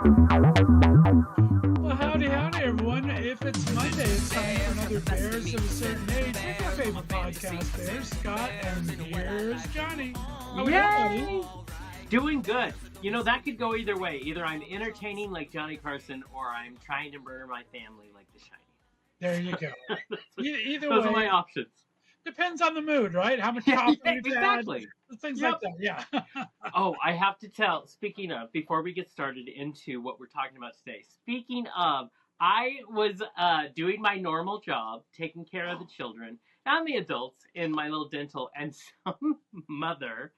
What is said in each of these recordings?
Well, howdy, howdy, everyone. If it's Monday, it's time for another Bears of a Certain Age with your favorite podcast, Bears, Scott, and here's Johnny. How we doing, buddy? Yay! Doing good. You know, that could go either way. Either I'm entertaining like Johnny Carson or I'm trying to murder my family like The Shining. There you go. Either Those way, are my options. depends on the mood, right? How much Yeah, coffee we've exactly. had, things Yep. like that, yeah. Oh, I have to tell, speaking of, before we get started into what we're talking about today, speaking of, I was doing my normal job, taking care of the children and the adults in my little dental, and some mother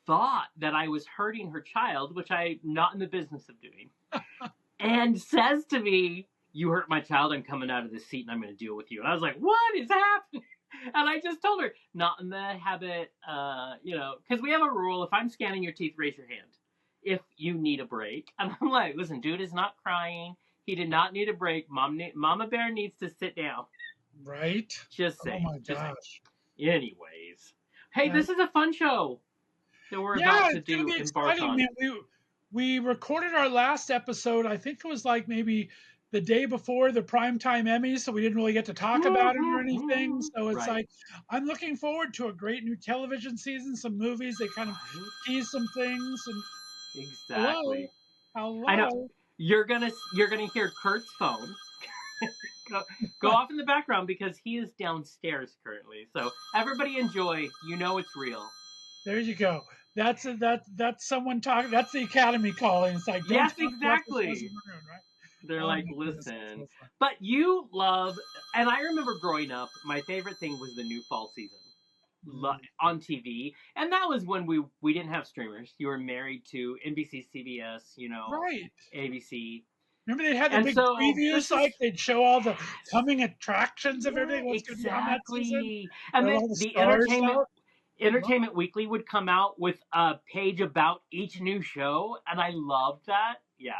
thought that I was hurting her child, which I'm not in the business of doing, and says to me, "You hurt my child, I'm coming out of the seat and I'm going to deal with you." And I was like, what is happening? And I just told her, not in the habit, because we have a rule, if I'm scanning your teeth, raise your hand if you need a break. And I'm like, listen, dude is not crying. He did not need a break. Mama Bear needs to sit down. Right? Just saying. Oh, my gosh. Anyways. Hey, this is a fun show that we're Yeah, about to it's going do to be embark exciting, on. man. We recorded our last episode, I think it was like maybe the day before the primetime Emmys, so we didn't really get to talk about it or anything. So it's Right. like, I'm looking forward to a great new television season, some movies. They kind of tease some things. And Exactly. hello. I know. You're gonna hear Kurt's phone go off in the background because he is downstairs currently. So everybody enjoy. You know it's real. There you go. That's someone talking. That's the Academy calling. It's like, don't Yes, talk about the exactly. shows in the room, right? They're Oh, like, my goodness, listen. that's so fun. But you love, and I remember growing up, my favorite thing was the new fall season on TV. And that was when we didn't have streamers. You were married to NBC, CBS, Right. ABC. Remember they had the And big so previews, like they'd show all the coming attractions of yeah, everything, what's going to be on that season. exactly. And Got then all the the stars out. Entertainment Weekly would come out with a page about each new show, and I loved that. Yeah.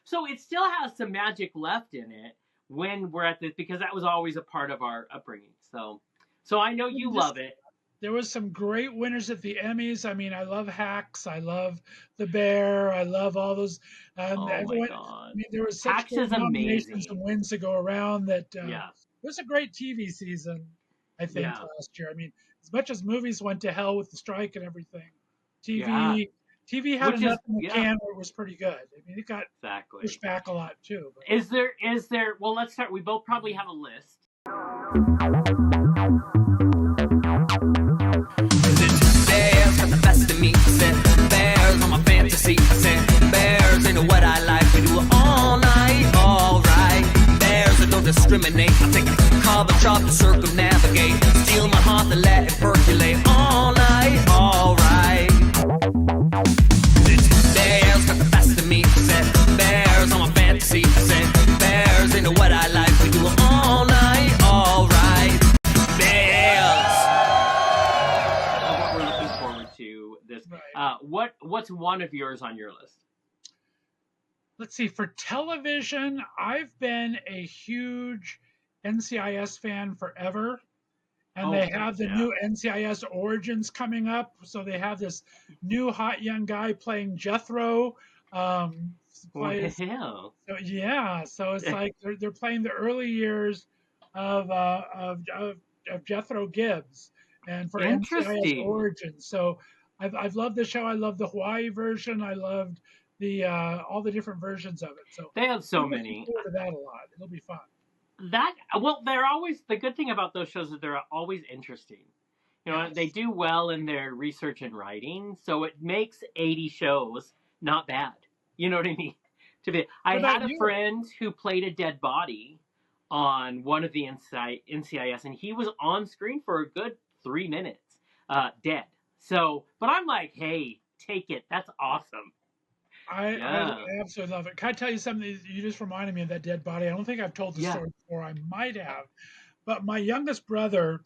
So it still has some magic left in it when we're at this, because that was always a part of our upbringing. So I know you love it. There was some great winners at the Emmys. I mean, I love Hacks. I love The Bear. I love all those. Oh everyone, my I god. mean, there was such Hacks great is nominations amazing. and wins to go around that Yeah. it was a great TV season, I think, Yeah. last year. I mean, as much as movies went to hell with the strike and everything, TV had Which enough is in the can where it was pretty good. I mean, it got pushed back a lot too. But. Is there, well, let's start. We both probably have a list. Bears got the best of me. Said bears on my fantasy. Said bears ain't what I like. We do it all night, alright. Bears that don't discriminate. I take a carbon chop to circumnavigate. Steal my heart and let it percolate all night, alright. Bears got the best of me. Said bears on my fantasy. Said bears ain't what I like. We do it all night, alright. Bears. What we're looking forward to this. Right. What's one of yours on your list? Let's see. For television, I've been a huge NCIS fan forever. And they have the new NCIS Origins coming up. So they have this new hot young guy playing Jethro. Wow. So it's like they're playing the early years of Jethro Gibbs, and for NCIS Origins. So I've loved the show. I love the Hawaii version. I loved the all the different versions of it. So they have so I'm many. looking forward to that a lot. It'll be fun. They're always, the good thing about those shows is they're always interesting. They do well in their research and writing, so it makes 80 shows not bad. You know what I mean? I had a friend who played a dead body on one of the NCIS, and he was on screen for a good 3 minutes, dead. So, but I'm like, hey, take it. That's awesome. I absolutely love it. Can I tell you something? You just reminded me of that dead body. I don't think I've told the story before. I might have. But my youngest brother,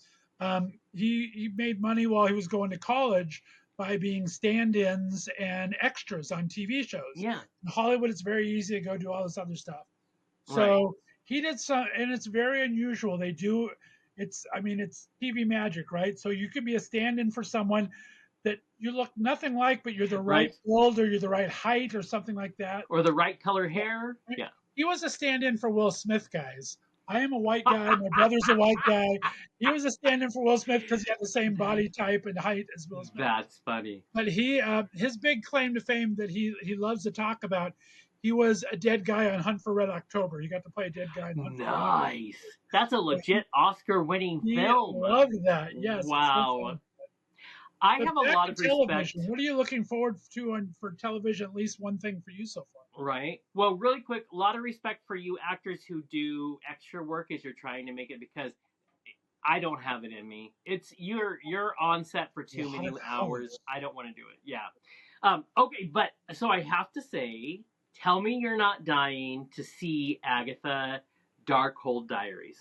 he made money while he was going to college by being stand-ins and extras on TV shows. Yeah. In Hollywood, it's very easy to go do all this other stuff. So he did some, and it's very unusual. They do, it's TV magic, right? So you could be a stand-in for someone that you look nothing like, but you're the right build or you're the right height or something like that. Or the right color hair. Yeah. He was a stand-in for Will Smith, guys. I am a white guy. My brother's a white guy. He was a stand-in for Will Smith because he had the same body type and height as Will Smith. That's funny. But his big claim to fame that he loves to talk about, he was a dead guy on Hunt for Red October. He got to play a dead guy. Nice. That's a legit Oscar-winning film. I love that. Yes. Wow. I have a lot of respect. What are you looking forward to for television? At least one thing for you so far. Right. Well, really quick, a lot of respect for you actors who do extra work as you're trying to make it, because I don't have it in me. It's you're on set for too many hours. I don't want to do it. Yeah. Okay, but so I have to say, tell me you're not dying to see Agatha Darkhold Diaries.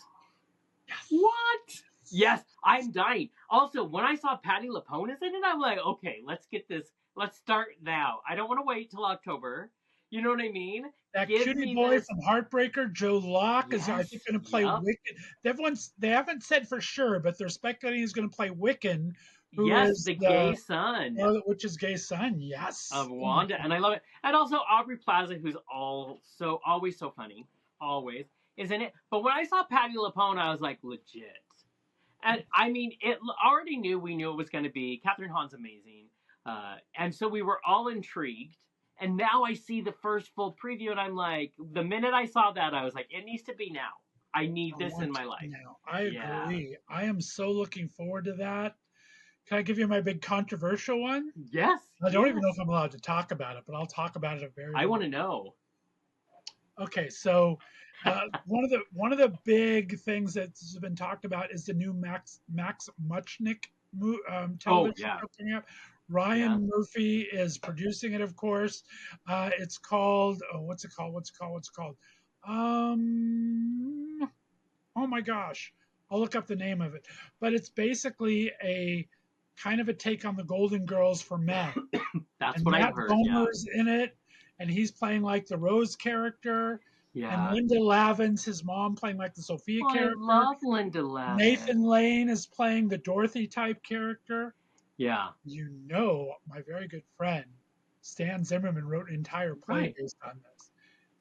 Yes. What? Yes, I'm dying. Also, when I saw Patti LuPone is in it, I'm like, okay, let's get this. Let's start now. I don't want to wait till October. You know what I mean? That cutie boy from Heartbreaker, Joe Locke, is I think going to play Wiccan. They haven't said for sure, but they're speculating he's going to play Wiccan. Yes, the gay son. Which is gay son, yes. Of Wanda, and I love it. And also Aubrey Plaza, who's always so funny, always, is in it. But when I saw Patti LuPone, I was like, legit. And I mean, we knew it was going to be. Catherine Hahn's amazing. And so we were all intrigued. And now I see the first full preview, and I'm like, the minute I saw that, I was like, it needs to be now. I need this in my life. Now. I agree. I am so looking forward to that. Can I give you my big controversial one? Yes. I don't even know if I'm allowed to talk about it, but I'll talk about it I want to know. Okay, so one of the big things that's been talked about is the new Max Muchnick television show coming up. Ryan Murphy is producing it, of course. It's called what's it called? Oh my gosh, I'll look up the name of it. But it's basically a kind of a take on the Golden Girls for men. That's what I've heard. Bomer's in it, and he's playing like the Rose character. Yeah. And Linda Lavin's his mom, playing like the Sophia character. I love Linda Lavin. Nathan Lane is playing the Dorothy type character. Yeah. You know, my very good friend Stan Zimmerman wrote an entire play based on this.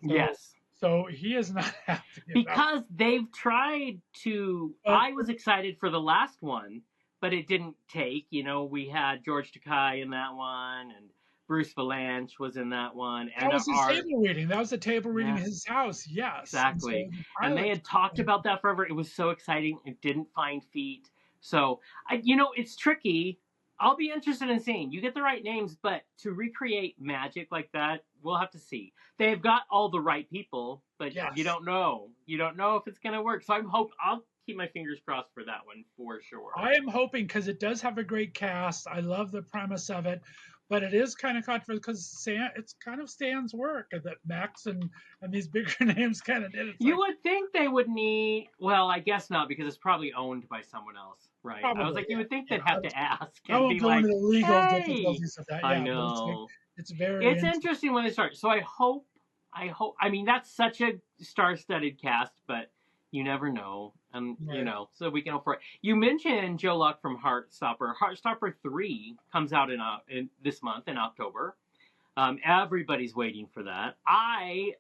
So, yes. So he is not happy because they've tried to. I was excited for the last one, but it didn't take. You know, we had George Takei in that one, and Bruce Valanche was in that one. And that was his table reading. That was the table reading in his house. Yes. Exactly. And they had talked about that forever. It was so exciting. It didn't find feet. So, it's tricky. I'll be interested in seeing. You get the right names, but to recreate magic like that, we'll have to see. They've got all the right people, but you don't know. You don't know if it's going to work. So I'll keep my fingers crossed for that one for sure. I am hoping, because it does have a great cast. I love the premise of it, but it is kind of controversial because it's kind of Stan's work that Max and these bigger names kind of did. You would think they would need. Well, I guess not, because it's probably owned by someone else. Right. Probably, I was like, you would think they'd have to ask. I won't go into the legal difficulties of that. I know. It's very interesting when they start. So I hope, I mean, that's such a star-studded cast, but you never know. And, so we can hope for it. You mentioned Joe Locke from Heartstopper. Heartstopper 3 comes out in this month, in October. Everybody's waiting for that. I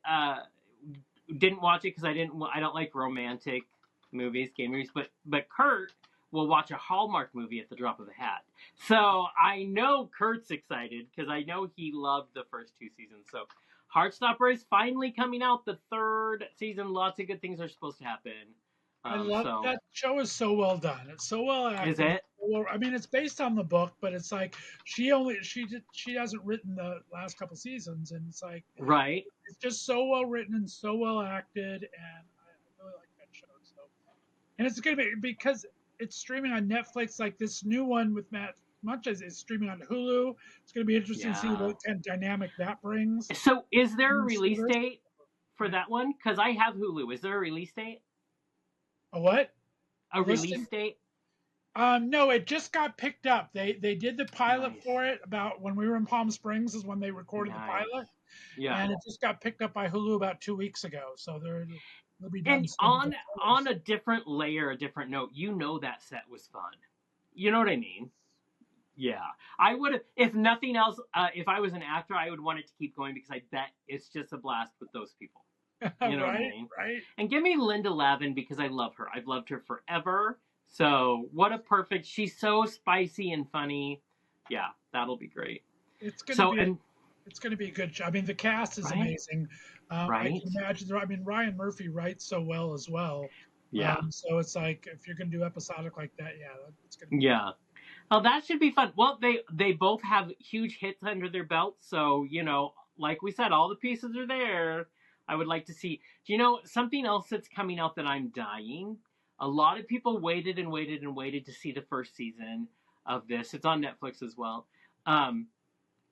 didn't watch it because I don't like romantic movies, gay movies, but Kurt will watch a Hallmark movie at the drop of a hat. So I know Kurt's excited because I know he loved the first 2 seasons. So Heartstopper is finally coming out, the 3rd season. Lots of good things are supposed to happen. I love that show. Is so well done. It's so well acted. Is it? I mean, it's based on the book, but it's like she hasn't written the last couple seasons, and it's like it's just so well written and so well acted, and I really like that show. So, and it's gonna be because it's streaming on Netflix. Like this new one with Matt Munches is streaming on Hulu. It's going to be interesting to see what kind of dynamic that brings. So is there a release date for that one? Because I have Hulu. Is there a release date? A what? A release date? No, it just got picked up. They did the pilot for it about when we were in Palm Springs is when they recorded the pilot. Yeah. And it just got picked up by Hulu about 2 weeks ago. So they'll be done. And on a different layer, a different note, that set was fun. You know what I mean? Yeah, I would, if nothing else, if I was an actor, I would want it to keep going because I bet it's just a blast with those people. You know what I Right, mean? right. And give me Linda Lavin because I love her. I've loved her forever. So what a perfect, she's so spicy and funny. Yeah, that'll be great. It's going to So, be and, it's going to be a good show. I mean, the cast is right, amazing. I right? can imagine. I mean, Ryan Murphy writes so well as well. Yeah, So it's like if you're going to do episodic like that, yeah, it's going to be. yeah. Oh, that should be fun. Well, they both have huge hits under their belts, so like we said, all the pieces are there. I would like to see. Do you know something else that's coming out that I'm dying? A lot of people waited and waited and waited to see the first season of this. It's on Netflix as well, and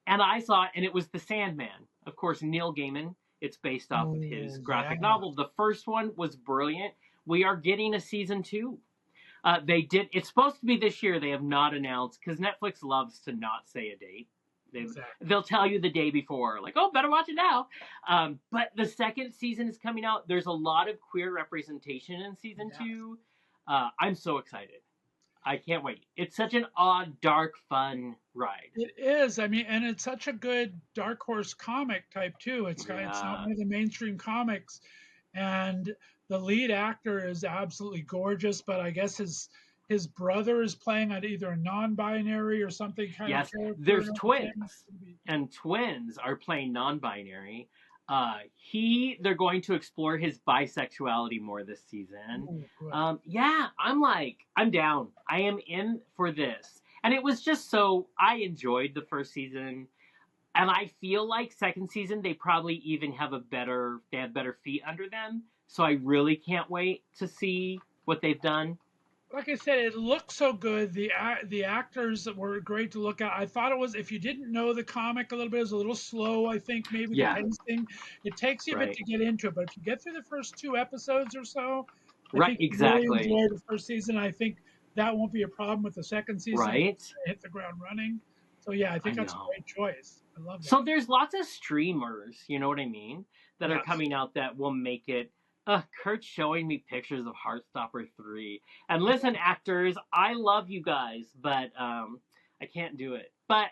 I saw it, and it was The Sandman. Of course, Neil Gaiman. It's based off of his Oh, graphic yeah. novel. The first one was brilliant. We are getting a season 2. They did. It's supposed to be this year. They have not announced because Netflix loves to not say a date. Exactly. They'll tell you the day before, like, oh, better watch it now. But the second season is coming out. There's a lot of queer representation in season 2. I'm so excited. I can't wait. It's such an odd, dark, fun ride. It is. I mean, and it's such a good dark horse comic type too. It's not one of the mainstream comics, and the lead actor is absolutely gorgeous. But I guess his brother is playing on either a non-binary or something kind Yes, of character. there's twins, and twins are playing non-binary. They're going to explore his bisexuality more this season. Yeah, I'm down. I am in for this. And it was just I enjoyed the first season. And I feel like second season, they probably even have better feet under them. So I really can't wait to see what they've done. Like I said, it looked so good. The actors were great to look at. I thought it was, if you didn't know the comic a little bit, it was a little slow. I think maybe the pacing. It takes you a bit to get into it, but if you get through the first 2 episodes or so, I think exactly. you really enjoy the first season. I think that won't be a problem with the second season. Right, hit the ground running. So yeah, I think that's a great choice. I love that. So there's lots of streamers, you know what I mean, that are coming out that will make it. Kurt's showing me pictures of Heartstopper 3. And listen, actors, I love you guys, but I can't do it. But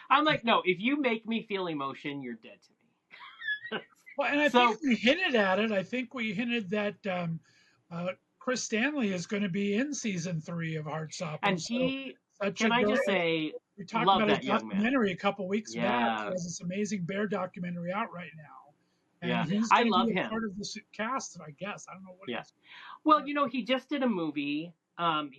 I'm like, no, if you make me feel emotion, you're dead to me. Well, and I think we hinted at it. I think we hinted that Chris Stanley is going to be in season 3 of Heartstopper. And we talked about a documentary a couple weeks back. He has this amazing bear documentary out right now. And he's I love him. Part of this cast, I guess. I don't know what. Well, he just did a movie.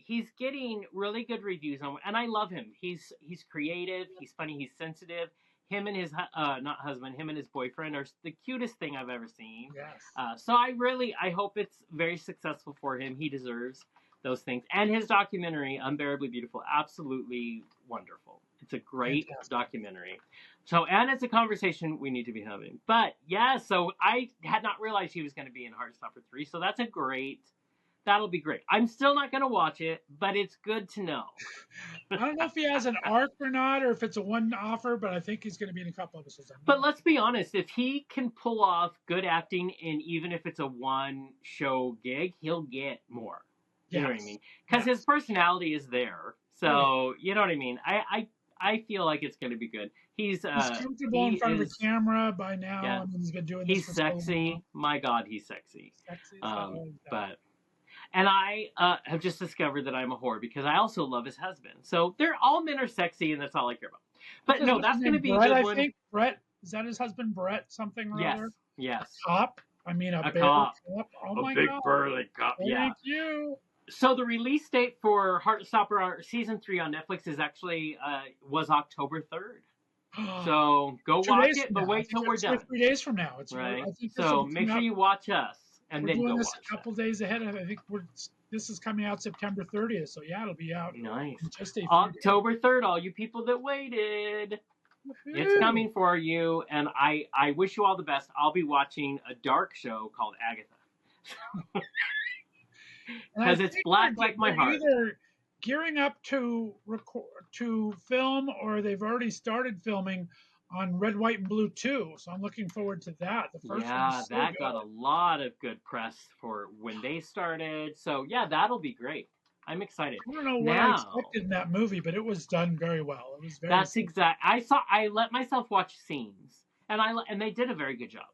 He's getting really good reviews on, and I love him. He's creative. He's funny. He's sensitive. Him and his him and his boyfriend are the cutest thing I've ever seen. Yes. So I hope it's very successful for him. He deserves those things. And his documentary, Unbearably Beautiful, absolutely wonderful. It's a great documentary. So, and it's a conversation we need to be having. But yeah, so I had not realized he was going to be in Heartstopper 3. So that'll be great. I'm still not going to watch it, but it's good to know. I don't know if he has an arc or not, or if it's a one-offer, but I think he's going to be in a couple episodes. But let's be honest, if he can pull off good acting, and even if it's a one-show gig, he'll get more. You know what I mean? Because his personality is there. So, you know what I mean? I feel like it's going to be good. He's comfortable in front of the camera by now. Yeah. I mean, he's been doing this. He's sexy. My God, he's sexy. And I have just discovered that I'm a whore because I also love his husband. So all men are sexy, and that's all I care about. But no, that's going to be a good one. I think Brett, is that his husband, Brett something or other? Yes. A cop? I mean, a cop. Oh my big God. burly cop. Thank you. So the release date for Heartstopper season 3 on Netflix is actually was October 3rd. So go watch it, but wait till we're done. 3 days from now. It's right. So make sure you watch us, and then go watch it. We're doing this a couple days ahead. I think this is coming out September 30th. So yeah, it'll be out. Nice. October 3rd. All you people that waited. It's coming for you, and I wish you all the best. I'll be watching a dark show called Agatha. Because it's black like my heart. Either gearing up to film, or they've already started filming on Red, White, and Blue 2. So I'm looking forward to that. The first one that got a lot of good press for when they started. So yeah, that'll be great. I'm excited. I don't know what I expected in that movie, but it was done very well. It was very. That's exact. I let myself watch scenes, and they did a very good job.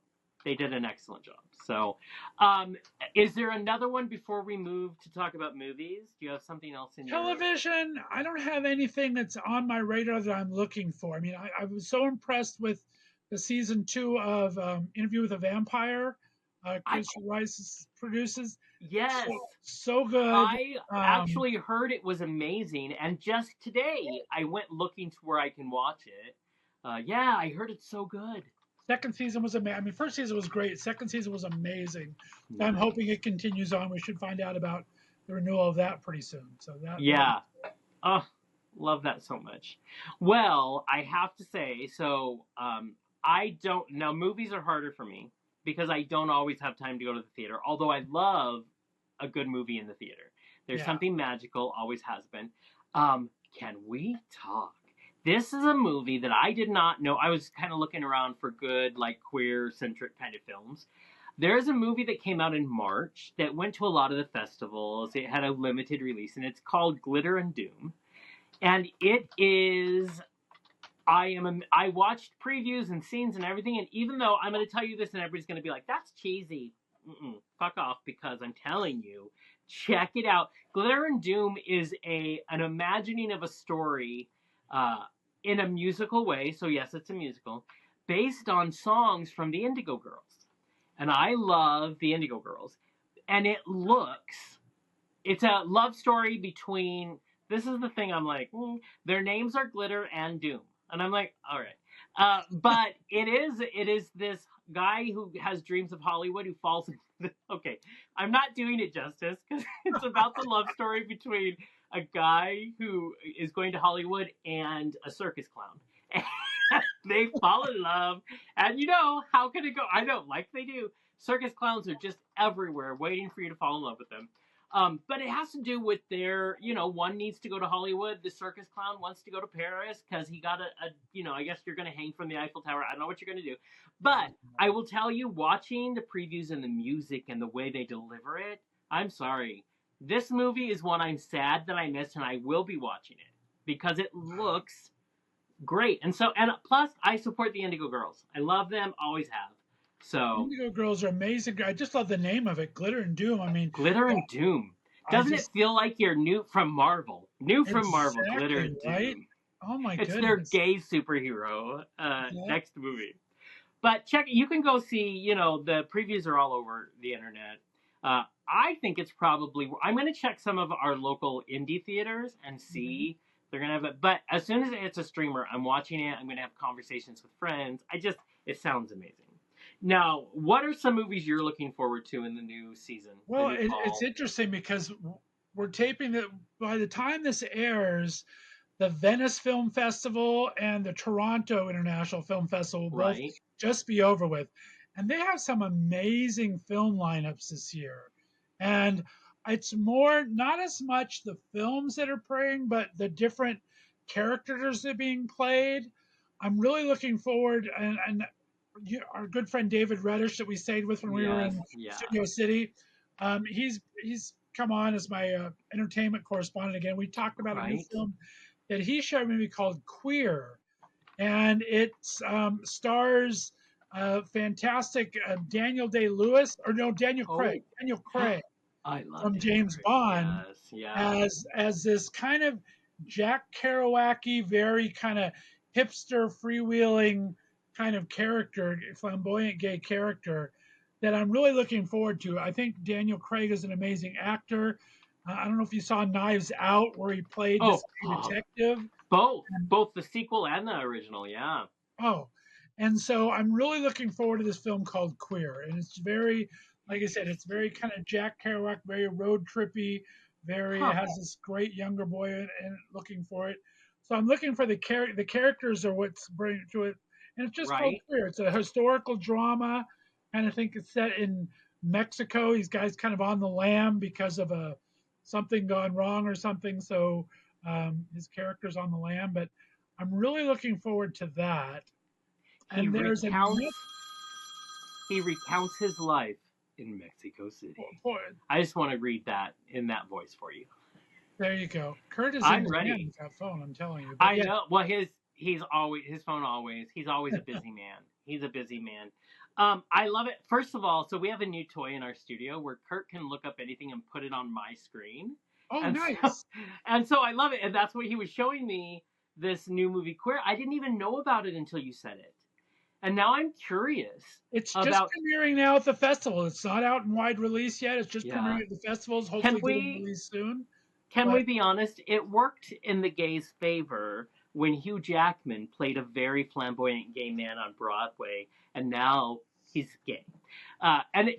They did an excellent job. So, is there another one before we move to talk about movies? Do you have something else in television? I don't have anything that's on my radar that I'm looking for. I mean, I was so impressed with the season 2 of Interview with a Vampire. Chris Rice produces. Yes. So good. I actually heard it was amazing, and just today I went looking to where I can watch it. Yeah, I heard it's so good. Second season was amazing. I mean, first season was great. Second season was amazing. So I'm hoping it continues on. We should find out about the renewal of that pretty soon. So that. Yeah. Oh, love that so much. Well, I have to say, so I don't now. Movies are harder for me because I don't always have time to go to the theater. Although I love a good movie in the theater. There's something magical, always has been. Can we talk? This is a movie that I did not know. I was kind of looking around for good, like, queer centric kind of films. There's a movie that came out in March that went to a lot of the festivals. It had a limited release, and it's called Glitter and Doom. And it is... I watched previews and scenes and everything, and even though I'm going to tell you this and everybody's going to be like, that's cheesy. Fuck off, because I'm telling you, check it out. Glitter and Doom is an imagining of a story in a musical way, so yes, it's a musical, based on songs from the Indigo Girls. And I love the Indigo Girls. And it's a love story between, this is the thing, I'm like, their names are Glitter and Doom. And I'm like, all right. But it is this guy who has dreams of Hollywood who falls into okay, I'm not doing it justice because it's about the love story between a guy who is going to Hollywood and a circus clown. And they fall in love. And how can it go? I know, like they do. Circus clowns are just everywhere waiting for you to fall in love with them. But it has to do with their, one needs to go to Hollywood. The circus clown wants to go to Paris because he got I guess you're going to hang from the Eiffel Tower. I don't know what you're going to do. But I will tell you, watching the previews and the music and the way they deliver it, I'm sorry. This movie is one I'm sad that I missed, and I will be watching it because it looks great. And plus, I support the Indigo Girls. I love them, always have. So Indigo Girls are amazing. I just love the name of it, Glitter and Doom. I mean, Glitter and Doom. Doesn't it feel like you're new from Marvel? From Marvel, Glitter and Doom. Right? Oh my goodness. It's their gay superhero next movie. But you can go see, the previews are all over the internet. I think it's probably, I'm going to check some of our local indie theaters and see. They're going to have it. But as soon as it's a streamer, I'm watching it. I'm going to have conversations with friends. It sounds amazing. Now, what are some movies you're looking forward to in the new season? Well, it's interesting because we're taping that by the time this airs, the Venice Film Festival and the Toronto International Film Festival will both just be over with. And they have some amazing film lineups this year. And it's more, not as much the films that are playing, but the different characters that are being played. I'm really looking forward, and our good friend David Reddish that we stayed with when we were in Studio City, he's come on as my entertainment correspondent again. We talked about a new film that he showed me called Queer, and it stars fantastic Daniel Day-Lewis, Daniel Craig. Daniel Craig from James Bond as this kind of Jack Kerouac-y, very kind of hipster, freewheeling kind of character, flamboyant gay character that I'm really looking forward to. I think Daniel Craig is an amazing actor. I don't know if you saw Knives Out, where he played this detective. Both the sequel and the original, yeah. And so I'm really looking forward to this film called Queer. And it's very, like I said, it's very kind of Jack Kerouac, very road trippy, it has this great younger boy and looking for it. So I'm looking for the characters are what's bringing to it. And it's just called Queer. It's a historical drama. And I think it's set in Mexico. These guys kind of on the lam because of something gone wrong or something. So his character's on the lam. But I'm really looking forward to that. He recounts his life in Mexico City. I just want to read that in that voice for you. There you go. Kurt is in I'm demand ready. with that phone, I'm telling you. But I yeah. know. Well, he's always his phone always. He's always a busy man. He's a busy man. I love it. First of all, so we have a new toy in our studio where Kurt can look up anything and put it on my screen. Oh, And so nice. and so I love it. And that's what he was showing me, this new movie Queer. I didn't even know about it until you said it. And now I'm curious It's just about. premiering now at the festival. It's not out in wide release yet. It's just Yeah. premiering at the festivals. Can Hopefully getting we released soon. can But we be honest? It worked in the gays' favor when Hugh Jackman played a very flamboyant gay man on Broadway, and now he's gay.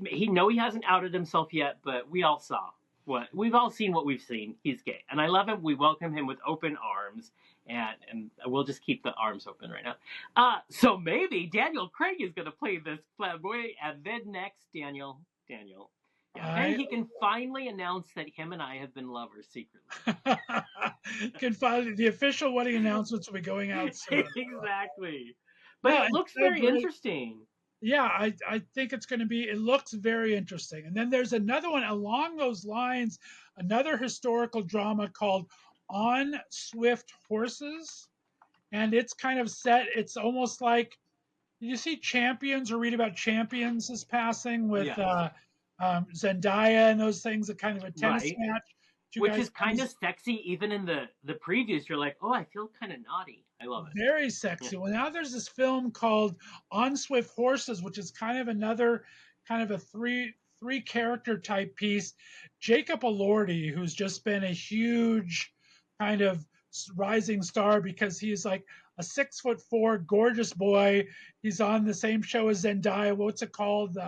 He hasn't outed himself yet, but we've all seen what we've seen. He's gay, and I love him. We welcome him with open arms, and we'll just keep the arms open right now. So maybe Daniel Craig is going to play this flamboyant, and then next Daniel. Yeah, then he can finally announce that him and I have been lovers secretly. can finally the official wedding announcements will be going out soon. Exactly. But No, it looks so very great. interesting. Yeah, I think it's going to be. It looks very interesting. And then there's another one along those lines, another historical drama called On Swift Horses, and it's kind of set. It's almost like, did you see Champions or read about Champions is passing with Yes. Zendaya and those things, a kind of a tennis Right. match. Which is kind of sexy. Even in the previews, you're like, oh, I feel kind of naughty. I love it. Very sexy. Yeah. Well, now there's this film called On Swift Horses, which is kind of another kind of a three character type piece. Jacob Elordi, who's just been a huge kind of rising star because he's like a 6'4" gorgeous boy. He's on the same show as Zendaya. What's it called? It's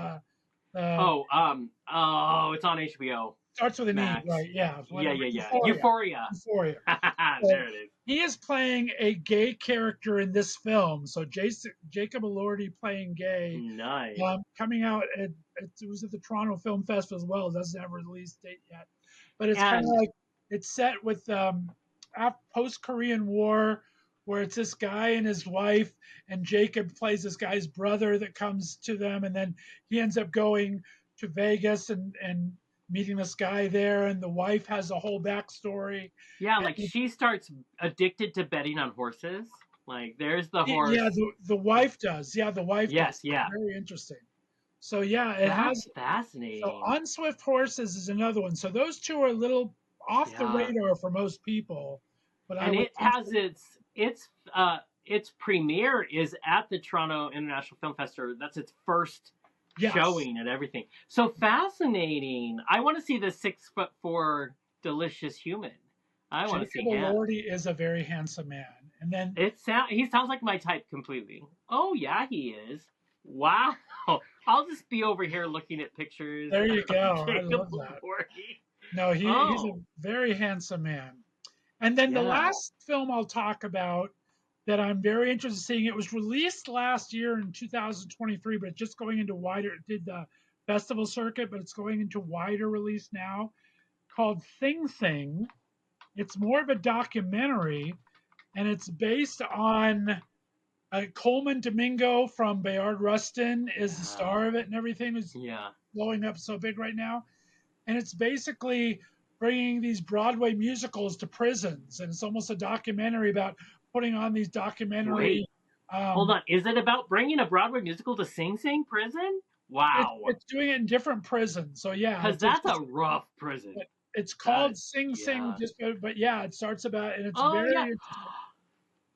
on HBO. Starts with an Max. E, right? Yeah. Yeah. Euphoria. There it is. He is playing a gay character in this film. So Jacob Elordi playing gay. Nice. Coming out it was at the Toronto Film Festival as well. It doesn't have a release date yet, but it's kind of like it's set with post-Korean War, where it's this guy and his wife, and Jacob plays this guy's brother that comes to them, and then he ends up going to Vegas and meeting this guy there, and the wife has a whole backstory. Yeah, like she starts addicted to betting on horses. Like there's the horse. Yeah, the wife does. Yeah, the wife does. Yeah. Very interesting. So yeah, That's fascinating. So On Swift Horses is another one. So those two are a little off the radar for most people. But its premiere is at the Toronto International Film Festival. That's its first showing and everything. So fascinating. I want to see the 6'4" delicious human. I want to see him. Jacob Elordi is a very handsome man. And then he sounds like my type completely. Oh yeah, he is. Wow. I'll just be over here looking at pictures. There you go. I love that. No, he's a very handsome man. And then the last film I'll talk about that I'm very interested in seeing, it was released last year in 2023, but it's just going into wider, it did the festival circuit, but it's going into wider release now, called Sing Sing. It's more of a documentary, and it's based on Coleman Domingo from Bayard Rustin is the star of it, and everything is blowing up so big right now. And it's basically bringing these Broadway musicals to prisons, and it's almost a documentary about putting on these documentary. Hold on, is it about bringing a Broadway musical to Sing Sing prison? Wow, it's doing it in different prisons. So yeah, because that's a rough prison. It's called Sing Sing, but yeah, it starts about, and it's very.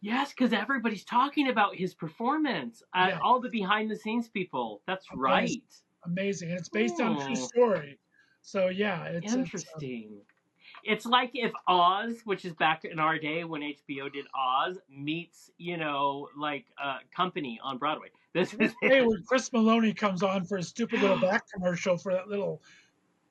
Yes, because everybody's talking about his performance. All the behind-the-scenes people. That's right. Amazing. And it's based on a true story. So, yeah. It's interesting. It's like if Oz, which is back in our day when HBO did Oz, meets, Company on Broadway. This is when Chris Maloney comes on for a stupid little back commercial for that little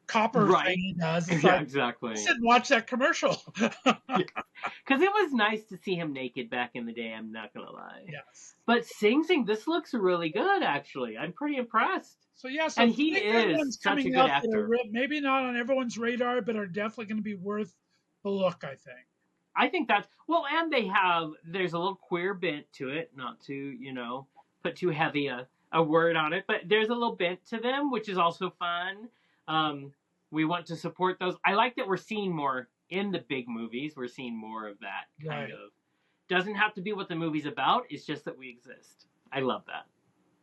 copper thing he does. It's exactly. Sit and watch that commercial. Because it was nice to see him naked back in the day, I'm not going to lie. Yes. But Sing Sing, this looks really good, actually. I'm pretty impressed. So, yeah. And he is such a good actor. Maybe not on everyone's radar, but are definitely going to be worth the look, I think. I think that's... Well, and there's a little queer bent to it, not to, put too heavy a word on it, but there's a little bent to them, which is also fun. We want to support those. I like that we're seeing more in the big movies, we're seeing more of that kind of. Doesn't have to be what the movie's about. It's just that we exist. I love that.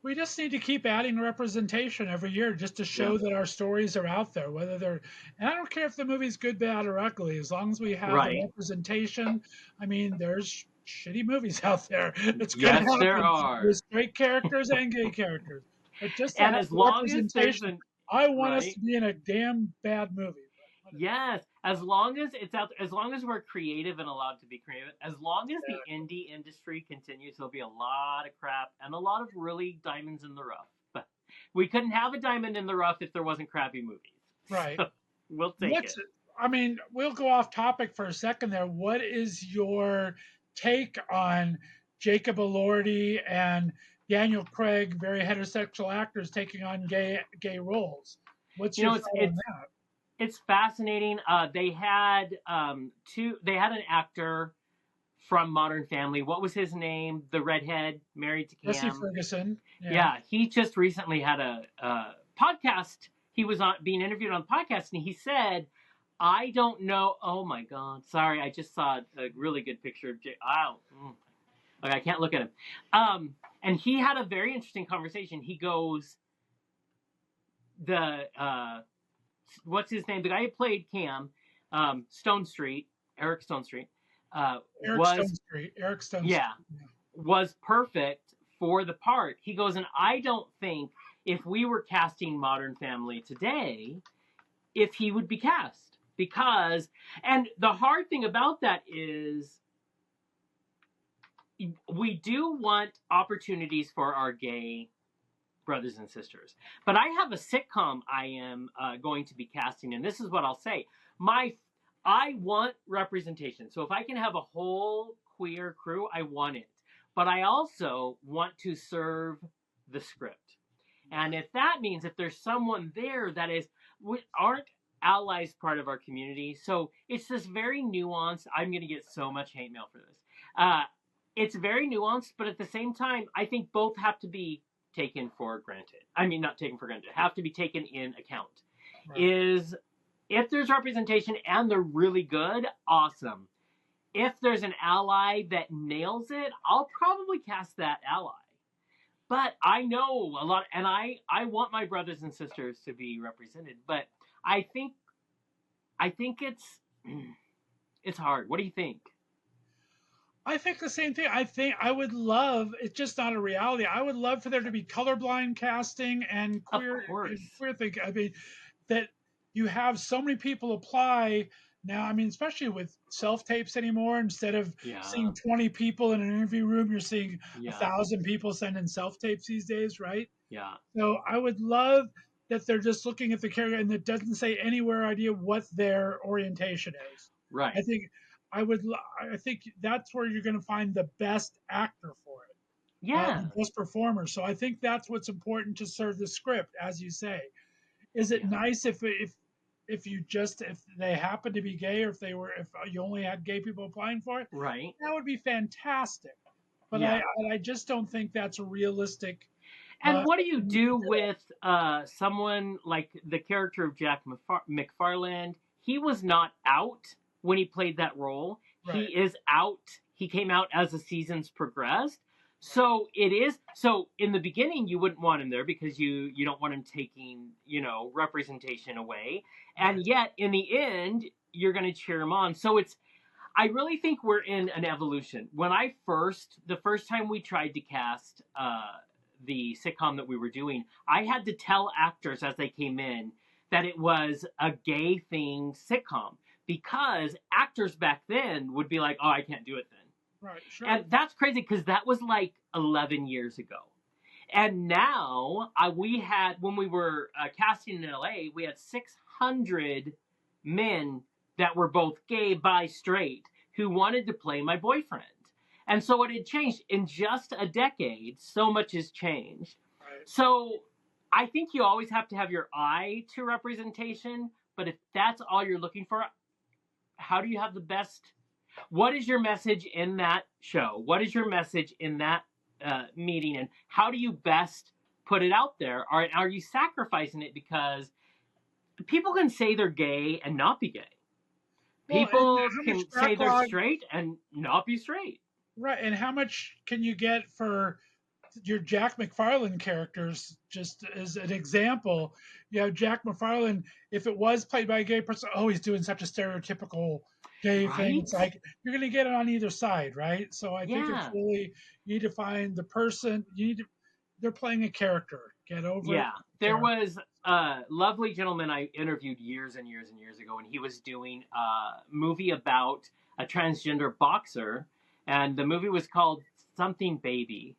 We just need to keep adding representation every year just to show that our stories are out there, whether they're, and I don't care if the movie's good, bad, or ugly, as long as we have the representation. I mean, there's shitty movies out there. It's going to happen. There are. There's straight characters and gay characters. But just and as long as there's I want us to be in a damn bad movie. Yes, as long as it's out, as long as we're creative and allowed to be creative, as long as the indie industry continues, there'll be a lot of crap and a lot of really diamonds in the rough. But we couldn't have a diamond in the rough if there wasn't crappy movies. Right. So we'll take it. I mean, we'll go off topic for a second there. What is your take on Jacob Elordi and Daniel Craig, very heterosexual actors taking on gay roles? What's your thought on that? It's fascinating. They had They had an actor from Modern Family. What was his name? The redhead, married to Cam. Jesse Ferguson. Yeah, he just recently had a podcast. He was being interviewed on the podcast, and he said, "I don't know." Oh my God! Sorry, I just saw a really good picture of okay, I can't look at him. And he had a very interesting conversation. He goes, what's his name? The guy who played Cam, Eric Stone Street. Eric Stone Street. Yeah, was perfect for the part. He goes, and I don't think if we were casting Modern Family today, if he would be cast. Because, and the hard thing about that is, we do want opportunities for our gay brothers and sisters. But I have a sitcom I am going to be casting, and this is what I'll say. I want representation. So if I can have a whole queer crew, I want it. But I also want to serve the script. And if that means if there's someone there that aren't allies part of our community, so it's this very nuanced, I'm going to get so much hate mail for this. It's very nuanced, but at the same time, I think both have to be taken for granted. I mean, not taken for granted, have to be taken in account. Right. If there's representation and they're really good, awesome. If there's an ally that nails it, I'll probably cast that ally. But I know a lot, and I want my brothers and sisters to be represented, but I think it's hard. What do you think? I think the same thing. I think I would love, it's just not a reality. I would love for there to be colorblind casting and queer thing. I mean, that you have so many people apply now. I mean, especially with self-tapes anymore, instead of seeing 20 people in an interview room, you're seeing 1,000 people sending self-tapes these days, right? Yeah. So I would love that they're just looking at the character and it doesn't say anywhere idea what their orientation is. Right. I think that's where you're going to find the best actor for it. Yeah. The best performer. So I think that's what's important to serve the script, as you say. Is it nice if they happen to be gay, or if you only had gay people applying for it? Right. That would be fantastic. But I just don't think that's a realistic. And what do you do with someone like the character of Jack McFarland? He was not out when he played that role. Right. He is out. He came out as the seasons progressed. So in the beginning you wouldn't want him there because you don't want him taking, representation away. And yet in the end, you're going to cheer him on. So I really think we're in an evolution. When the first time we tried to cast the sitcom that we were doing, I had to tell actors as they came in that it was a gay themed sitcom. Because actors back then would be like, oh, I can't do it then. Right, sure. And that's crazy because that was like 11 years ago. And now when we were casting in LA, we had 600 men that were both gay, bi, straight, who wanted to play my boyfriend. And so it had changed. In just a decade, so much has changed. Right. So I think you always have to have your eye to representation. But if that's all you're looking for, how do you have the best? What is your message in that show? What is your message in that meeting? And how do you best put it out there? Are you sacrificing it because people can say they're gay and not be gay? People can say they're straight and not be straight. Right, and how much can you get for your Jack McFarlane characters? Just as an example, you have Jack McFarlane. If it was played by a gay person, oh, he's doing such a stereotypical gay thing. It's like you're going to get it on either side, right? So I think it's really, you need to find the person. They're playing a character. Get over it. Yeah, there was a lovely gentleman I interviewed years and years and years ago, and he was doing a movie about a transgender boxer, and the movie was called Something Baby.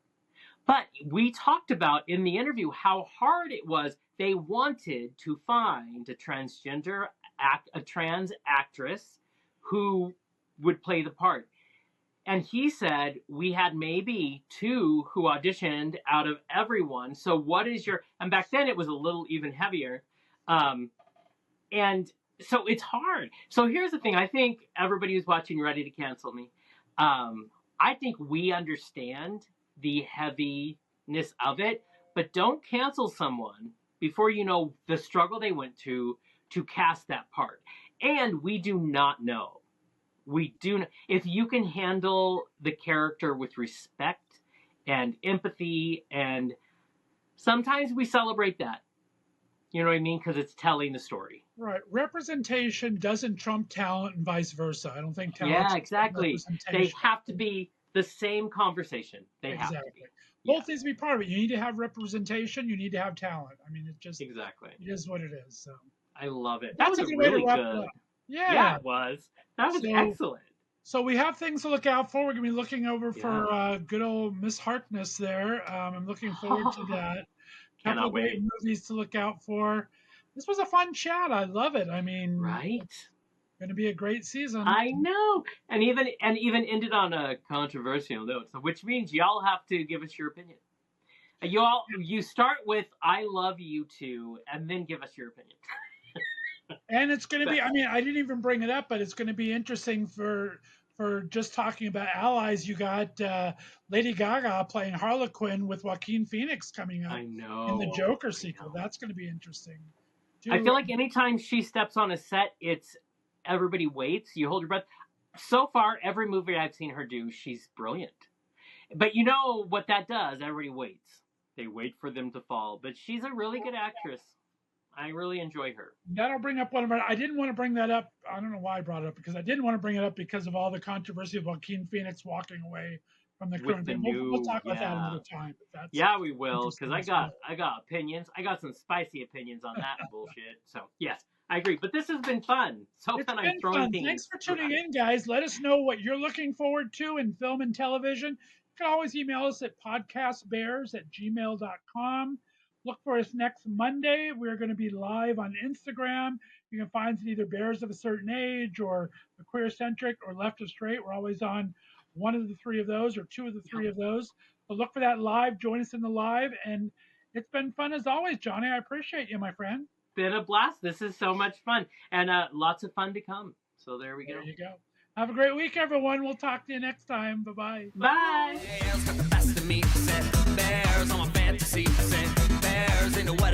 But we talked about in the interview how hard it was. They wanted to find a trans actress who would play the part. And he said, we had maybe 2 who auditioned out of everyone. So what is and back then it was a little even heavier. And so it's hard. So here's the thing. I think everybody who's watching ready to cancel me. I think we understand the heaviness of it, but don't cancel someone before you know the struggle they went to cast that part. And we do not know. If you can handle the character with respect and empathy, and sometimes we celebrate that. You know what I mean? Because it's telling the story. Right. Representation doesn't trump talent and vice versa. I don't think talent. Yeah, exactly. They have to be the same conversation. They have to be. Both needs to be part of it. You need to have representation. You need to have talent. I mean, it just it is what it is. So I love it. That was really good. Yeah, it was. That was excellent. So we have things to look out for. We're going to be looking over for good old Miss Harkness there. I'm looking forward to that. Couple of great movies to look out for. This was a fun chat. I love it. I mean, it's going to be a great season. I know, and even ended on a controversial note, so which means y'all have to give us your opinion. You start with "I love you too," and then give us your opinion. And it's going to be, I mean, I didn't even bring it up, but it's going to be interesting for just talking about allies. You got Lady Gaga playing Harlequin with Joaquin Phoenix coming up. I know. In the Joker sequel. That's going to be interesting. I feel like anytime she steps on a set, it's everybody waits. You hold your breath. So far, every movie I've seen her do, she's brilliant. But you know what that does? Everybody waits. They wait for them to fall. But she's a really good actress. I really enjoy her. That'll bring up one of our. I didn't want to bring that up. I don't know why I brought it up, because I didn't want to bring it up because of all the controversy of Joaquin Phoenix walking away from the current thing. We'll talk about that another time. But we will, because I got opinions. I got some spicy opinions on that bullshit. So yes, I agree. But this has been fun. It's fun. I'm throwing things. Thanks for tuning in, guys. Let us know what you're looking forward to in film and television. You can always email us at podcastbears@gmail.com. Look for us next Monday. We're going to be live on Instagram. You can find us at either Bears of a Certain Age or the Queer Centric or Left of Straight. We're always on one of the 3 of those or 2 of the 3 of those. So look for that live. Join us in the live. And it's been fun as always, Jonny. I appreciate you, my friend. Been a blast. This is so much fun. And lots of fun to come. So there we go. There you go. Have a great week, everyone. We'll talk to you next time. Bye-bye. Bye. Bears got the best of me. Bears on my fantasy. Bears into what